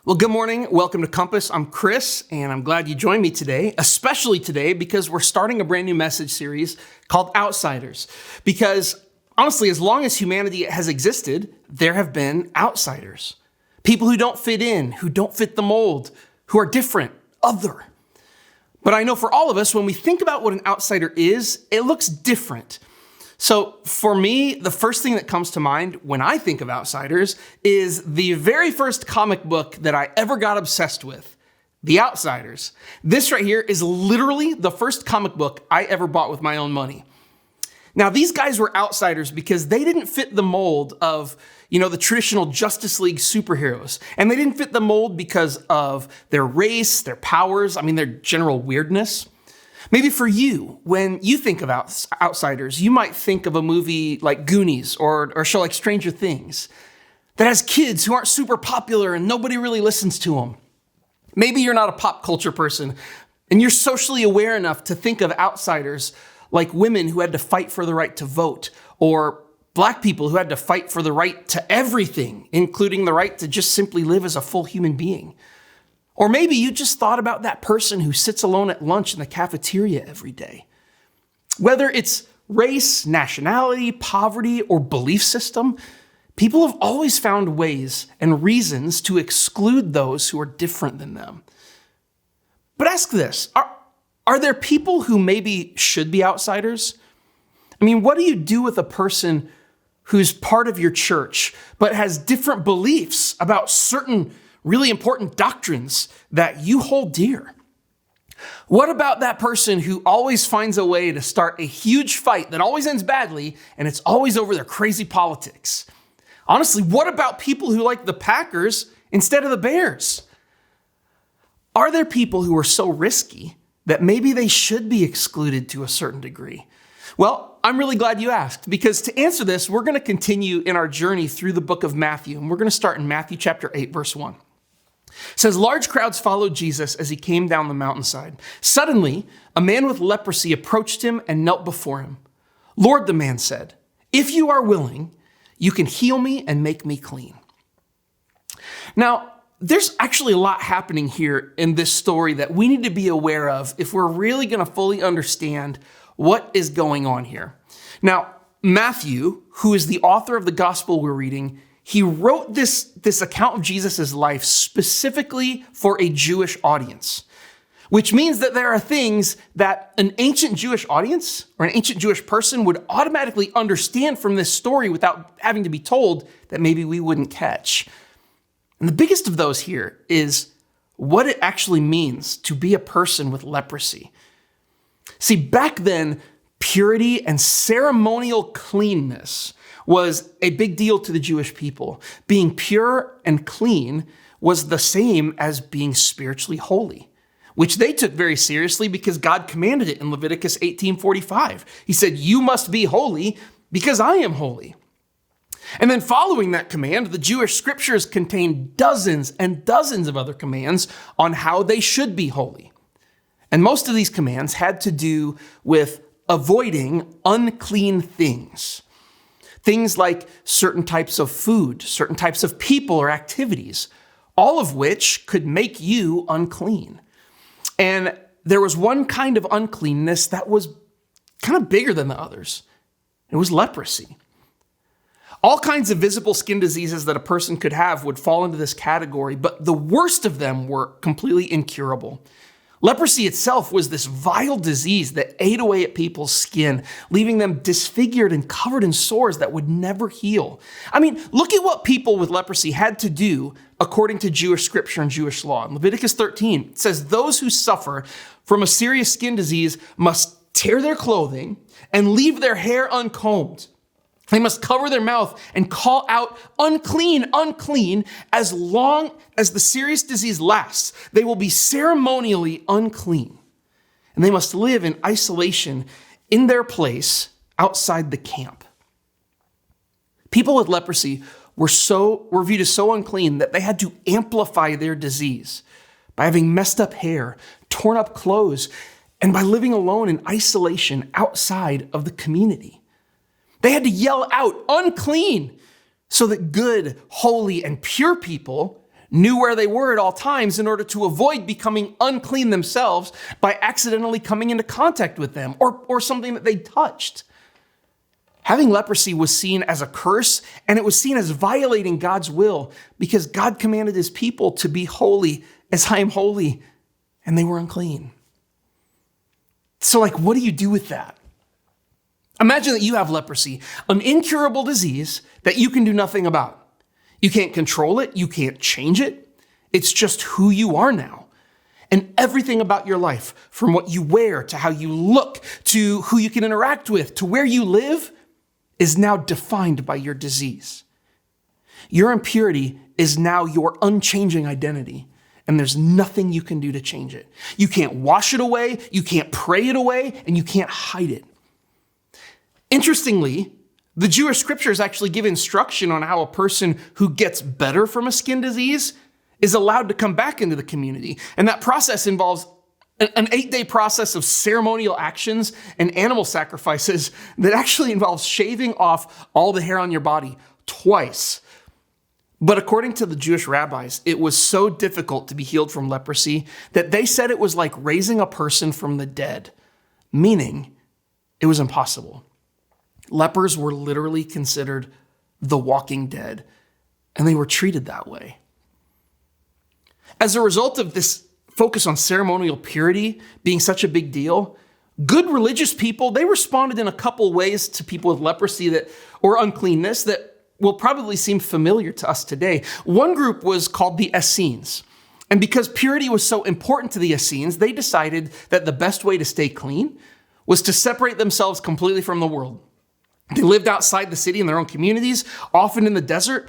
Well, good morning. Welcome to Compass. I'm Chris, and I'm glad you joined me today, especially today because we're starting a brand new message series called Outsiders. Because honestly, as long as humanity has existed, there have been outsiders. People who don't fit in, who don't fit the mold, who are different, other. But I know for all of us, when we think about what an outsider is, it looks different. So for me, the first thing that comes to mind when I think of outsiders is the very first comic book that I ever got obsessed with, The Outsiders. This right here is literally the first comic book I ever bought with my own money. Now, these guys were outsiders because they didn't fit the mold of, the traditional Justice League superheroes. And they didn't fit the mold because of their race, their powers, their general weirdness. Maybe for you, when you think of outsiders, you might think of a movie like Goonies or a show like Stranger Things that has kids who aren't super popular and nobody really listens to them. Maybe you're not a pop culture person and you're socially aware enough to think of outsiders like women who had to fight for the right to vote, or Black people who had to fight for the right to everything, including the right to just simply live as a full human being. Or maybe you just thought about that person who sits alone at lunch in the cafeteria every day. Whether it's race, nationality, poverty, or belief system, people have always found ways and reasons to exclude those who are different than them. But ask this, are there people who maybe should be outsiders? What do you do with a person who's part of your church but has different beliefs about certain really important doctrines that you hold dear? What about that person who always finds a way to start a huge fight that always ends badly, and it's always over their crazy politics? Honestly, what about people who like the Packers instead of the Bears? Are there people who are so risky that maybe they should be excluded to a certain degree? Well, I'm really glad you asked, because to answer this, we're going to continue in our journey through the book of Matthew, and we're going to start in Matthew chapter 8, verse 1. It says, large crowds followed Jesus as he came down the mountainside. Suddenly, a man with leprosy approached him and knelt before him. Lord, the man said, if you are willing, you can heal me and make me clean. Now, there's actually a lot happening here in this story that we need to be aware of if we're really going to fully understand what is going on here. Now, Matthew, who is the author of the gospel we're reading, he wrote this account of Jesus' life specifically for a Jewish audience, which means that there are things that an ancient Jewish audience or an ancient Jewish person would automatically understand from this story without having to be told that maybe we wouldn't catch. And the biggest of those here is what it actually means to be a person with leprosy. See, back then, purity and ceremonial cleanness was a big deal to the Jewish people. Being pure and clean was the same as being spiritually holy, which they took very seriously because God commanded it in Leviticus 18:45. He said, you must be holy because I am holy. And then following that command, the Jewish scriptures contain dozens and dozens of other commands on how they should be holy. And most of these commands had to do with avoiding unclean things. Things like certain types of food, certain types of people or activities, all of which could make you unclean. And there was one kind of uncleanness that was kind of bigger than the others. It was leprosy. All kinds of visible skin diseases that a person could have would fall into this category, but the worst of them were completely incurable. Leprosy itself was this vile disease that ate away at people's skin, leaving them disfigured and covered in sores that would never heal. Look at what people with leprosy had to do according to Jewish scripture and Jewish law. In Leviticus 13, it says, those who suffer from a serious skin disease must tear their clothing and leave their hair uncombed. They must cover their mouth and call out, unclean, unclean, as long as the serious disease lasts. They will be ceremonially unclean. And they must live in isolation in their place outside the camp. People with leprosy were viewed as so unclean that they had to amplify their disease by having messed up hair, torn up clothes, and by living alone in isolation outside of the community. They had to yell out, unclean, so that good, holy, and pure people knew where they were at all times in order to avoid becoming unclean themselves by accidentally coming into contact with them or something that they touched. Having leprosy was seen as a curse, and it was seen as violating God's will because God commanded his people to be holy as I am holy, and they were unclean. So, what do you do with that? Imagine that you have leprosy, an incurable disease that you can do nothing about. You can't control it. You can't change it. It's just who you are now. And everything about your life, from what you wear to how you look to who you can interact with to where you live, is now defined by your disease. Your impurity is now your unchanging identity, and there's nothing you can do to change it. You can't wash it away, you can't pray it away, and you can't hide it. Interestingly, the Jewish scriptures actually give instruction on how a person who gets better from a skin disease is allowed to come back into the community. And that process involves an 8-day process of ceremonial actions and animal sacrifices that actually involves shaving off all the hair on your body twice. But according to the Jewish rabbis, it was so difficult to be healed from leprosy that they said it was like raising a person from the dead, meaning it was impossible. Lepers were literally considered the walking dead, and they were treated that way. As a result of this focus on ceremonial purity being such a big deal, good religious people, they responded in a couple ways to people with leprosy or uncleanness that will probably seem familiar to us today. One group was called the Essenes. And because purity was so important to the Essenes, they decided that the best way to stay clean was to separate themselves completely from the world. They lived outside the city in their own communities, often in the desert,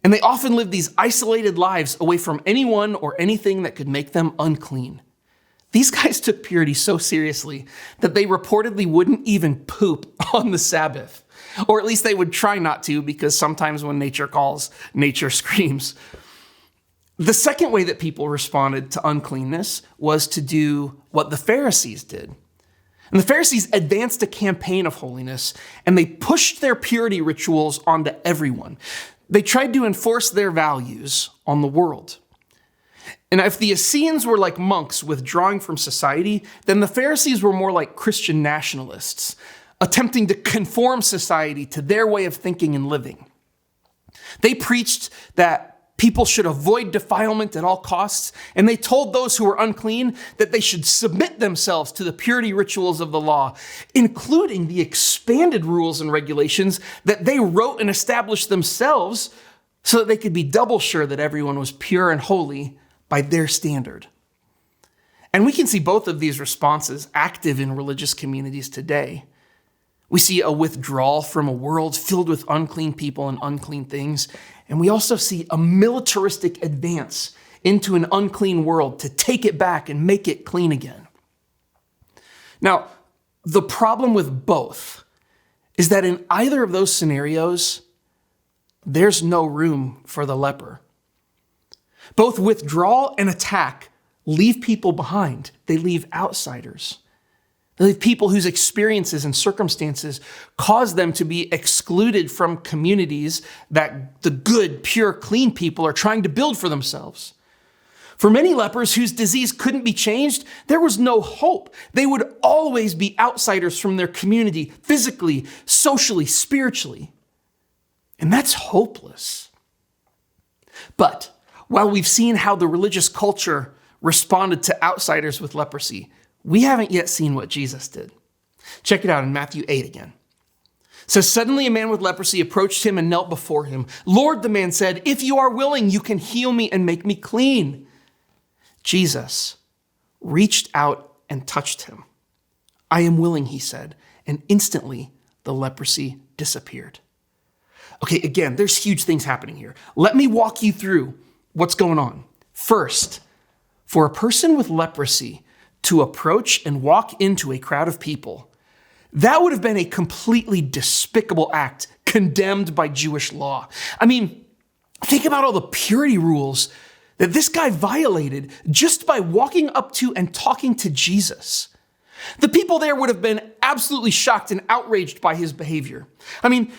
and they often lived these isolated lives away from anyone or anything that could make them unclean. These guys took purity so seriously that they reportedly wouldn't even poop on the Sabbath, or at least they would try not to, because sometimes when nature calls, nature screams. The second way that people responded to uncleanness was to do what the Pharisees did. And the Pharisees advanced a campaign of holiness, and they pushed their purity rituals onto everyone. They tried to enforce their values on the world. And if the Essenes were like monks withdrawing from society, then the Pharisees were more like Christian nationalists, attempting to conform society to their way of thinking and living. They preached that people should avoid defilement at all costs, and they told those who were unclean that they should submit themselves to the purity rituals of the law, including the expanded rules and regulations that they wrote and established themselves so that they could be double sure that everyone was pure and holy by their standard. And we can see both of these responses active in religious communities today. We see a withdrawal from a world filled with unclean people and unclean things. And we also see a militaristic advance into an unclean world to take it back and make it clean again. Now, the problem with both is that in either of those scenarios, there's no room for the leper. Both withdrawal and attack leave people behind. They leave outsiders. They leave people whose experiences and circumstances cause them to be excluded from communities that the good, pure, clean people are trying to build for themselves. For many lepers whose disease couldn't be changed, there was no hope. They would always be outsiders from their community, physically, socially, spiritually. And that's hopeless. But while we've seen how the religious culture responded to outsiders with leprosy, we haven't yet seen what Jesus did. Check it out in Matthew 8 again. It says, suddenly a man with leprosy approached him and knelt before him. Lord, the man said, if you are willing, you can heal me and make me clean. Jesus reached out and touched him. I am willing, he said, and instantly the leprosy disappeared. Okay, again, there's huge things happening here. Let me walk you through what's going on. First, for a person with leprosy to approach and walk into a crowd of people, that would have been a completely despicable act condemned by Jewish law. I mean, think about all the purity rules that this guy violated just by walking up to and talking to Jesus. The people there would have been absolutely shocked and outraged by his behavior. I mean,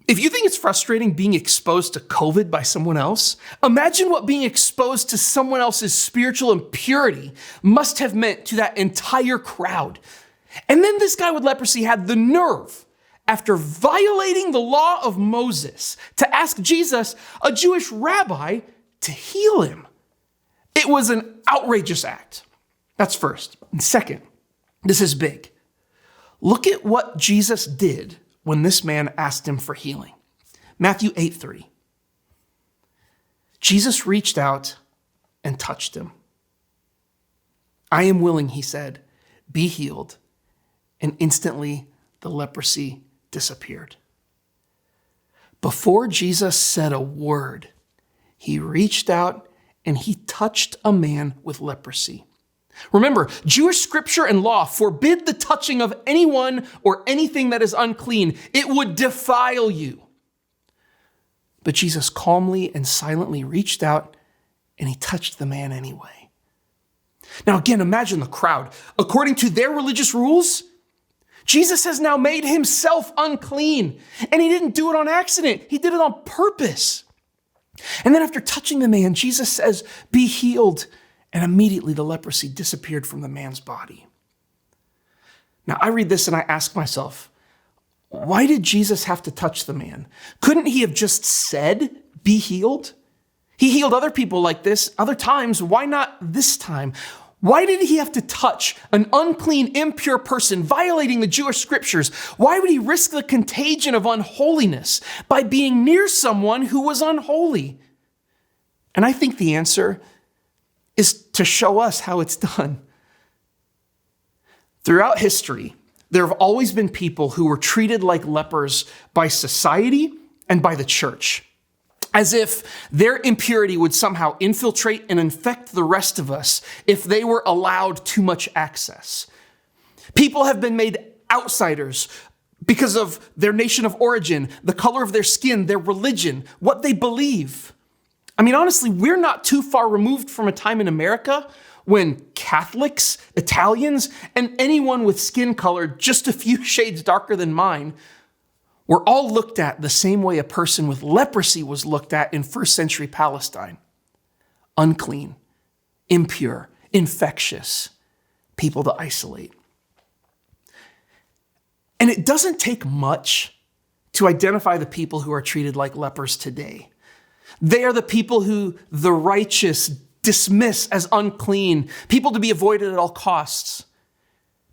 If you think it's frustrating being exposed to COVID by someone else, imagine what being exposed to someone else's spiritual impurity must have meant to that entire crowd. And then this guy with leprosy had the nerve, after violating the law of Moses, to ask Jesus, a Jewish rabbi, to heal him. It was an outrageous act. That's first. And second, this is big. Look at what Jesus did when this man asked him for healing. Matthew 8:3. Jesus reached out and touched him. I am willing, he said, be healed. And instantly the leprosy disappeared. Before Jesus said a word, he reached out and he touched a man with leprosy. Remember, Jewish scripture and law forbid the touching of anyone or anything that is unclean. It would defile you. But Jesus calmly and silently reached out and he touched the man anyway. Now again, imagine the crowd. According to their religious rules, Jesus has now made himself unclean, and he didn't do it on accident. He did it on purpose. And then after touching the man, Jesus says, be healed. And immediately the leprosy disappeared from the man's body. Now I read this and I ask myself, why did Jesus have to touch the man? Couldn't he have just said, be healed? He healed other people like this other times. Why not this time? Why did he have to touch an unclean, impure person violating the Jewish scriptures? Why would he risk the contagion of unholiness by being near someone who was unholy? And I think the answer is to show us how it's done. Throughout history, there have always been people who were treated like lepers by society and by the church, as if their impurity would somehow infiltrate and infect the rest of us if they were allowed too much access. People have been made outsiders because of their nation of origin, the color of their skin, their religion, what they believe. I mean, honestly, we're not too far removed from a time in America when Catholics, Italians, and anyone with skin color just a few shades darker than mine were all looked at the same way a person with leprosy was looked at in first century Palestine. Unclean, impure, infectious, people to isolate. And it doesn't take much to identify the people who are treated like lepers today. They are the people who the righteous dismiss as unclean, people to be avoided at all costs,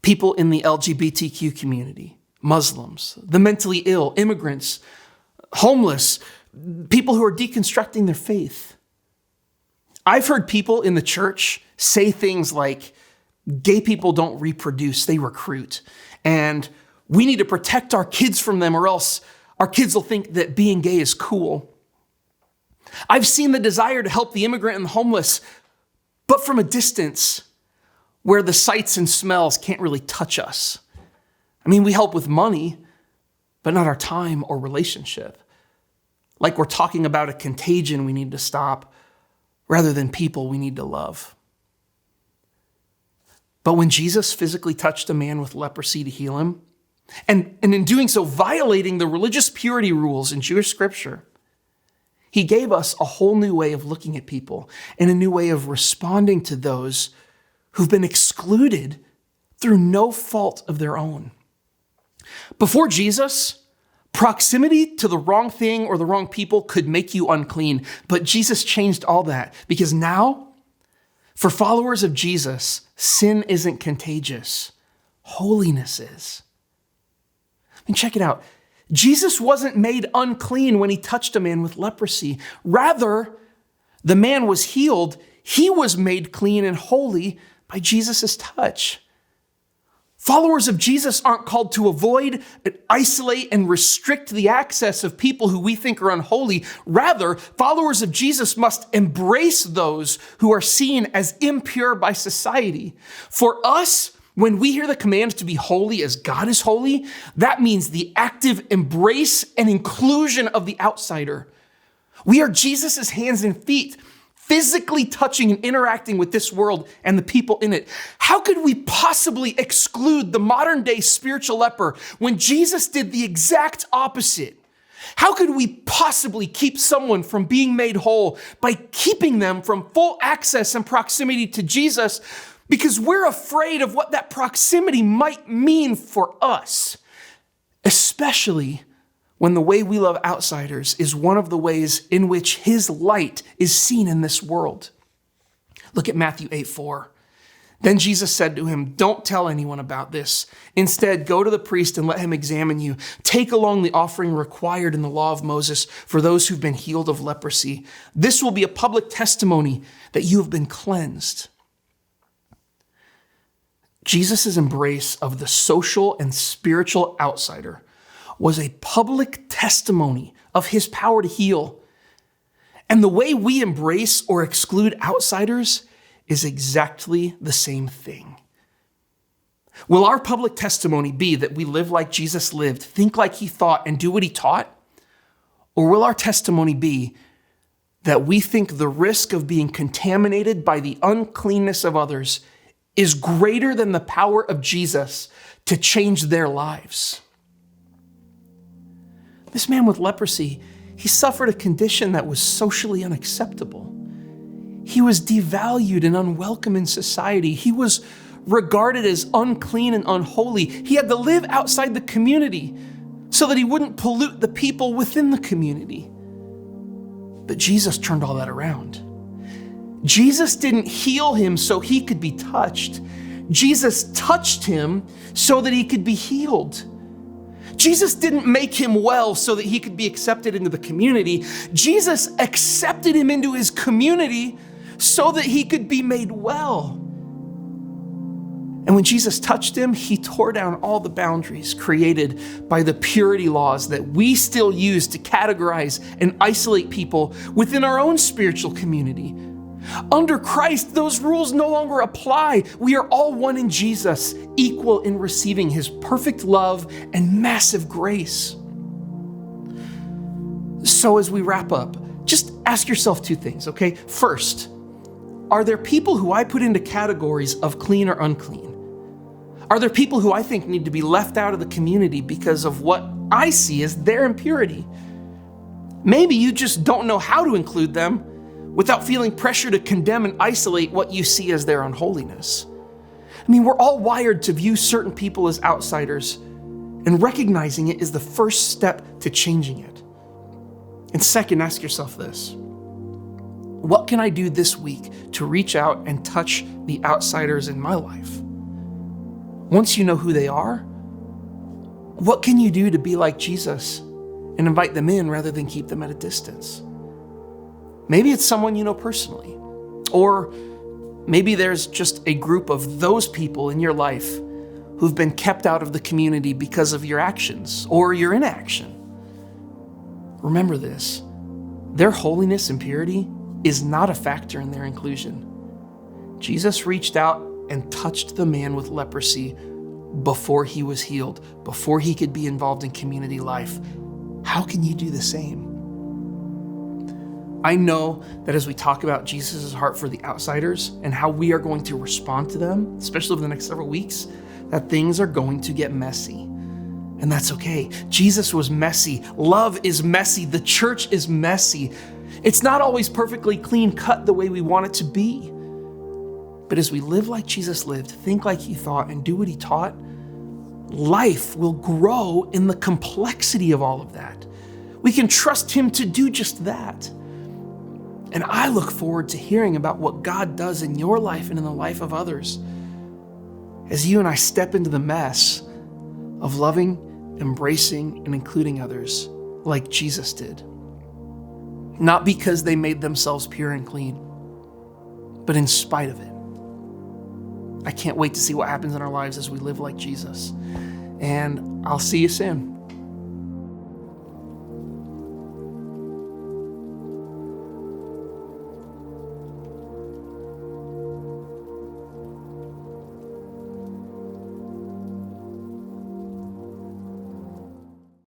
people in the LGBTQ community, Muslims, the mentally ill, immigrants, homeless, people who are deconstructing their faith. I've heard people in the church say things like, gay people don't reproduce, they recruit. And we need to protect our kids from them or else our kids will think that being gay is cool. I've seen the desire to help the immigrant and the homeless, but from a distance where the sights and smells can't really touch us. I mean, we help with money, but not our time or relationship. Like we're talking about a contagion we need to stop rather than people we need to love. But when Jesus physically touched a man with leprosy to heal him, and in doing so violating the religious purity rules in Jewish scripture, he gave us a whole new way of looking at people and a new way of responding to those who've been excluded through no fault of their own. Before Jesus, proximity to the wrong thing or the wrong people could make you unclean, but Jesus changed all that because now, for followers of Jesus, sin isn't contagious. Holiness is. I mean, check it out. Jesus wasn't made unclean when he touched a man with leprosy. Rather, the man was healed. He was made clean and holy by Jesus' touch. Followers of Jesus aren't called to avoid, isolate, and restrict the access of people who we think are unholy. Rather, followers of Jesus must embrace those who are seen as impure by society. For us, when we hear the command to be holy as God is holy, that means the active embrace and inclusion of the outsider. We are Jesus' hands and feet, physically touching and interacting with this world and the people in it. How could we possibly exclude the modern day spiritual leper when Jesus did the exact opposite How could we possibly keep someone from being made whole by keeping them from full access and proximity to Jesus because we're afraid of what that proximity might mean for us, especially when the way we love outsiders is one of the ways in which his light is seen in this world? Look at Matthew 8:4. Then Jesus said to him, "Don't tell anyone about this. Instead, go to the priest and let him examine you. Take along the offering required in the law of Moses for those who've been healed of leprosy. This will be a public testimony that you have been cleansed." Jesus' embrace of the social and spiritual outsider was a public testimony of his power to heal. And the way we embrace or exclude outsiders is exactly the same thing. Will our public testimony be that we live like Jesus lived, think like he thought, and do what he taught? Or will our testimony be that we think the risk of being contaminated by the uncleanness of others is greater than the power of Jesus to change their lives? This man with leprosy, he suffered a condition that was socially unacceptable. He was devalued and unwelcome in society. He was regarded as unclean and unholy. He had to live outside the community so that he wouldn't pollute the people within the community. But Jesus turned all that around. Jesus didn't heal him so he could be touched. Jesus touched him so that he could be healed. Jesus didn't make him well so that he could be accepted into the community. Jesus accepted him into his community so that he could be made well. And when Jesus touched him, he tore down all the boundaries created by the purity laws that we still use to categorize and isolate people within our own spiritual community. Under Christ, those rules no longer apply. We are all one in Jesus, equal in receiving his perfect love and massive grace. So as we wrap up, just ask yourself two things, okay? First, are there people who I put into categories of clean or unclean? Are there people who I think need to be left out of the community because of what I see as their impurity? Maybe you just don't know how to include them without feeling pressure to condemn and isolate what you see as their unholiness. I mean, we're all wired to view certain people as outsiders, and recognizing it is the first step to changing it. And second, ask yourself this: what can I do this week to reach out and touch the outsiders in my life? Once you know who they are, what can you do to be like Jesus and invite them in rather than keep them at a distance? Maybe it's someone you know personally, or maybe there's just a group of those people in your life who've been kept out of the community because of your actions or your inaction. Remember this: their holiness and purity is not a factor in their inclusion. Jesus reached out and touched the man with leprosy before he was healed, before he could be involved in community life. How can you do the same? I know that as we talk about Jesus' heart for the outsiders and how we are going to respond to them, especially over the next several weeks, that things are going to get messy. And that's okay. Jesus was messy. Love is messy. The church is messy. It's not always perfectly clean cut the way we want it to be. But as we live like Jesus lived, think like he thought, and do what he taught, life will grow in the complexity of all of that. We can trust him to do just that. And I look forward to hearing about what God does in your life and in the life of others as you and I step into the mess of loving, embracing, and including others like Jesus did. Not because they made themselves pure and clean, but in spite of it. I can't wait to see what happens in our lives as we live like Jesus. And I'll see you soon.